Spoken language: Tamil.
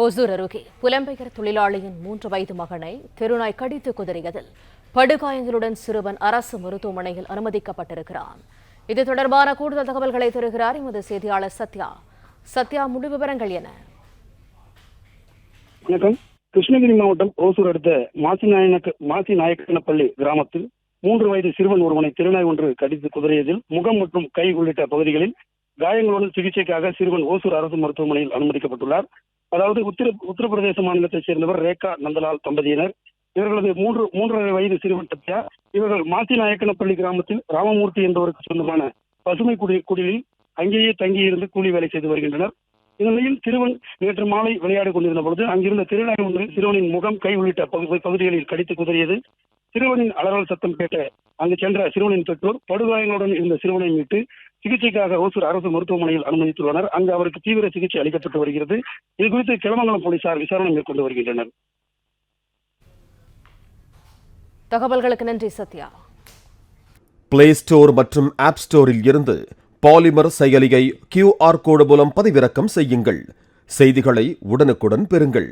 ஓசூர் அருகே புலம்பெயர் தொழிலாளியின் 3 வயது மகனை தெருநாய் கடித்து குதறியதில் படுகாயங்களுடன் சிறுவன் அரசு மருத்துவமனையில் அனுமதிக்கப்பட்டிருக்கிறான். இது தொடர்பான கூடுதல் தகவல்களை தருகிறார் எமது செய்தியாளர் சத்யா. சத்யா, முழு விவரங்கள் என்ன? வணக்கம். கிருஷ்ணகிரி மாவட்டம் ஓசூர் அடுத்த மாசிநாயக்கனப்பள்ளி கிராமத்தில் 3 வயது சிறுவன் ஒருவனை திருநாய் ஒன்று கடித்து குதறியதில் முகம் மற்றும் கை உள்ளிட்ட பகுதிகளில் காயங்களுடன் சிகிச்சைக்காக சிறுவன் ஓசூர் அரசு மருத்துவமனையில் அனுமதிக்கப்பட்டுள்ளார். அதாவது உத்தரப்பிரதேச மாநிலத்தைச் சேர்ந்தவர் ரேகா நந்தலால் தம்பதியினர். இவர்களது 3.5 வயது சிறுவன் சத்யா. இவர்கள் மாசிநாயக்கனப்பள்ளி கிராமத்தில் ராமமூர்த்தி என்பவருக்கு சொந்தமான பசுமை குடிலில் அங்கேயே தங்கியிருந்து கூலி வேலை செய்து வருகின்றனர். இந்நிலையில் சிறுவன் நேற்று மாலை விளையாடிக் கொண்டிருந்த பொழுது அங்கிருந்த திருநாய் ஒன்று சிறுவனின் முகம், கை உள்ளிட்ட பகுதிகளில் கடித்து குதறியது. சிறுவனின் அலறல் சத்தம் கேட்ட அங்கு சென்ற சிறுவனின் பெற்றோர் படுகாயங்களுடன் இருந்த சிறுவனை மீட்டு சிகிச்சைக்காக ஓசூர் அரசு மருத்துவமனையில் அனுமதித்துள்ளனர். அங்கு அவருக்கு தீவிர சிகிச்சை அளிக்கப்பட்டு வருகிறது. இதுகுறித்து கிளமங்கலம் போலீசார் விசாரணை மேற்கொண்டு வருகின்றனர். தகவல்களுக்கு நன்றி சத்யா. பிளே ஸ்டோர் மற்றும் ஆப் ஸ்டோரில் இருந்து பாலிமர் செயலியை QR கோடு மூலம் பதிவிறக்கம் செய்யுங்கள். செய்திகளை உடனுக்குடன் பெறுங்கள்.